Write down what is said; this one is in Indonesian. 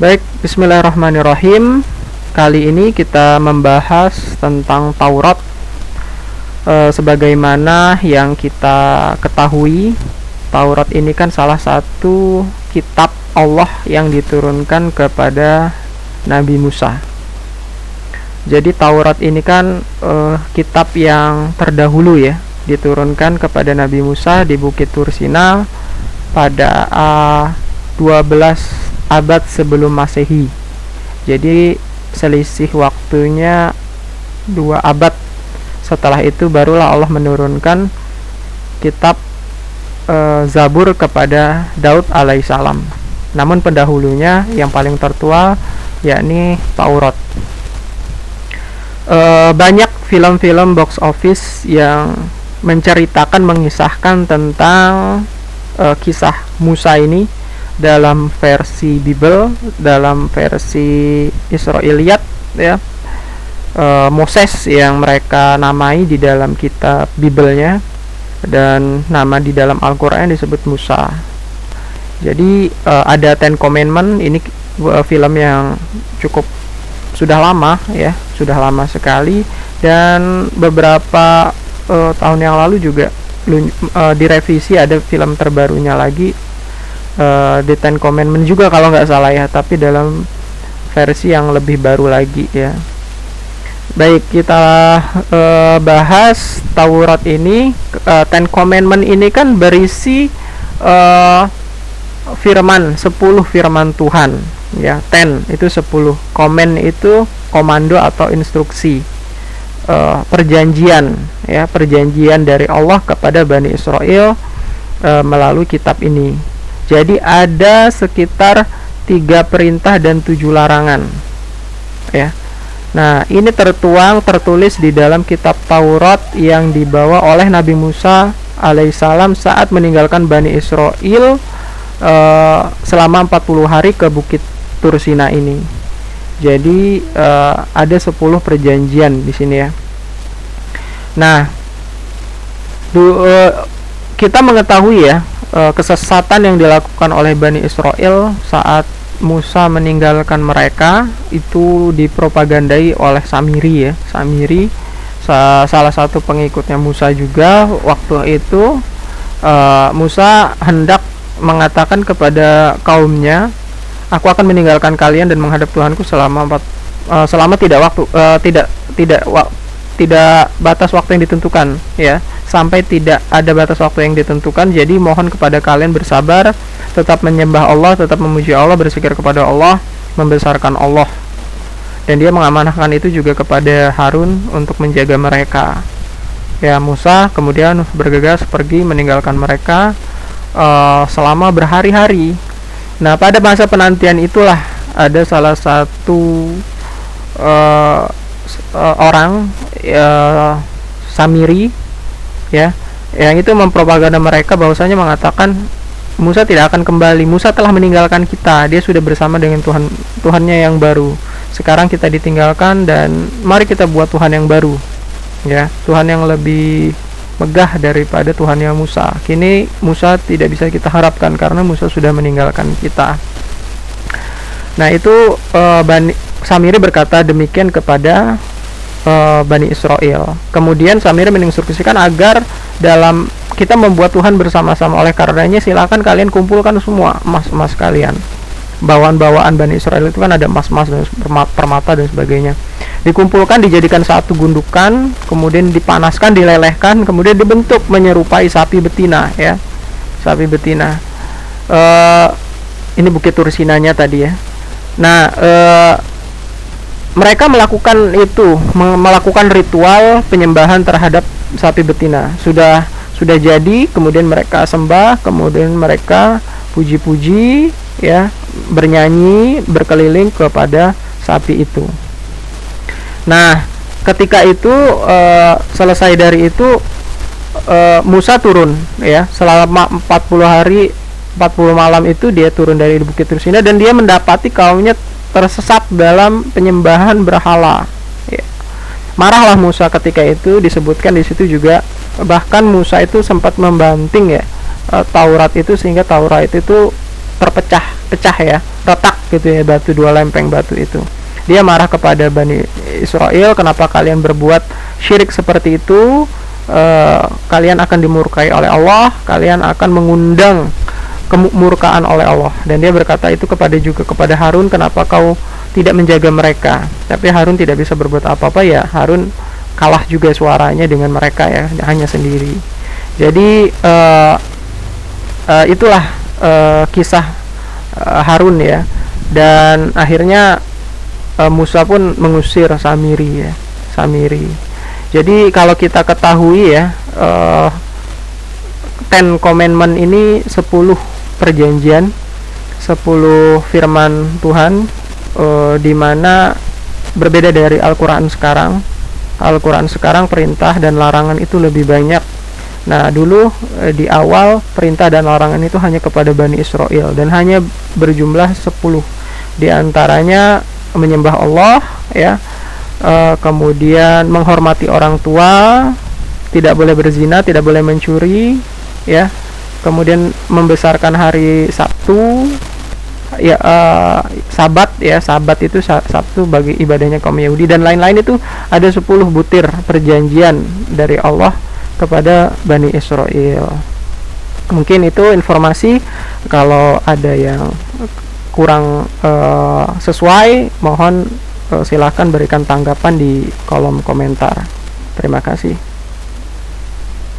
Baik, bismillahirrahmanirrahim. Kali ini kita membahas tentang Taurat. Sebagaimana yang kita ketahui, Taurat ini kan salah satu kitab Allah yang diturunkan kepada Nabi Musa. Jadi Taurat ini kan kitab yang terdahulu ya, diturunkan kepada Nabi Musa di Bukit Tur Sina pada 12 abad sebelum Masehi. Jadi selisih waktunya 2 abad. Setelah itu barulah Allah menurunkan kitab Zabur kepada Daud alaihissalam. Namun pendahulunya yang paling tertua yakni Taurat. Banyak film-film box office yang menceritakan, mengisahkan tentang kisah Musa ini dalam versi Bible, dalam versi Israiliyat ya, Moses yang mereka namai di dalam kitab Bible-nya, dan nama di dalam Al-Quran disebut Musa. Jadi ada Ten Commandment. Ini film yang cukup sudah lama ya, sudah lama sekali, dan beberapa tahun yang lalu juga direvisi, ada film terbarunya lagi, The Ten Commandment juga kalau nggak salah ya, tapi dalam versi yang lebih baru lagi ya. Baik, kita bahas Taurat ini. Ten Commandment ini kan berisi firman, 10 firman Tuhan ya. Ten itu 10, command itu komando atau instruksi, perjanjian ya, perjanjian dari Allah kepada Bani Israel melalui kitab ini. Jadi ada sekitar 3 perintah dan 7 larangan ya. Nah, ini tertulis di dalam kitab Taurat yang dibawa oleh Nabi Musa alaihissalam saat meninggalkan Bani Israel selama 40 hari ke Bukit Tur Sina ini. Jadi ada 10 perjanjian di sini ya. Nah, kita mengetahui ya, kesesatan yang dilakukan oleh Bani Israel saat Musa meninggalkan mereka itu dipropagandai oleh Samiri ya. Samiri salah satu pengikutnya Musa juga. Waktu itu Musa hendak mengatakan kepada kaumnya, aku akan meninggalkan kalian dan menghadap Tuhanku selama tidak batas waktu yang ditentukan ya, sampai tidak ada batas waktu yang ditentukan. Jadi mohon kepada kalian bersabar, tetap menyembah Allah, tetap memuji Allah, berzikir kepada Allah, membesarkan Allah. Dan dia mengamanahkan itu juga kepada Harun untuk menjaga mereka ya. Musa kemudian bergegas pergi meninggalkan mereka selama berhari-hari. Nah, pada masa penantian itulah ada salah satu orang Samiri ya, yang itu mempropaganda mereka bahwasanya mengatakan Musa tidak akan kembali, Musa telah meninggalkan kita, dia sudah bersama dengan Tuhannya yang baru. Sekarang kita ditinggalkan dan mari kita buat Tuhan yang baru ya, Tuhan yang lebih megah daripada Tuhannya Musa. Kini Musa tidak bisa kita harapkan karena Musa sudah meninggalkan kita. Nah, itu Samiri berkata demikian kepada Bani Israel. Kemudian Samiri menginstruksikan agar dalam kita membuat Tuhan bersama-sama. Oleh karenanya silakan kalian kumpulkan semua emas-emas kalian. Bawaan-bawaan Bani Israel itu kan ada emas-emas dan permata dan sebagainya. Dikumpulkan, dijadikan satu gundukan, kemudian dipanaskan, dilelehkan, kemudian dibentuk menyerupai sapi betina ya. Sapi betina. Ini Bukit Tur Sinanya tadi ya. Nah, mereka melakukan melakukan ritual penyembahan terhadap sapi betina. Sudah jadi, kemudian mereka sembah, kemudian mereka puji-puji ya, bernyanyi, berkeliling kepada sapi itu. Nah, ketika itu selesai dari itu, Musa turun ya, selama 40 hari 40 malam itu dia turun dari Bukit Tur Sina, dan dia mendapati kaumnya tersesat dalam penyembahan berhala ya. Marahlah Musa ketika itu, disebutkan di situ juga, bahkan Musa itu sempat membanting ya Taurat itu, sehingga Taurat itu terpecah ya, retak gitu ya, batu, 2 lempeng batu itu. Dia marah kepada Bani Israel, kenapa kalian berbuat syirik seperti itu? Kalian akan dimurkai oleh Allah, kalian akan mengundang kemurkaan oleh Allah. Dan dia berkata itu juga kepada Harun, kenapa kau tidak menjaga mereka? Tapi Harun tidak bisa berbuat apa-apa ya. Harun kalah juga suaranya dengan mereka ya, hanya sendiri. Jadi itulah kisah Harun ya. Dan akhirnya Musa pun mengusir Samiri. Jadi kalau kita ketahui ya, Ten Commandment ini 10 perjanjian, 10 firman Tuhan, di mana berbeda dari Al-Quran sekarang. Al-Quran sekarang perintah dan larangan itu lebih banyak. Nah, dulu di awal perintah dan larangan itu hanya kepada Bani Israel dan hanya berjumlah 10. Di antaranya menyembah Allah ya, kemudian menghormati orang tua, tidak boleh berzina, tidak boleh mencuri ya, kemudian membesarkan hari Sabtu ya, Sabat ya, Sabat itu Sabtu bagi ibadahnya kaum Yahudi, dan lain-lain. Itu ada 10 butir perjanjian dari Allah kepada Bani Israel. Mungkin itu informasi, kalau ada yang kurang sesuai, mohon silahkan berikan tanggapan di kolom komentar. Terima kasih.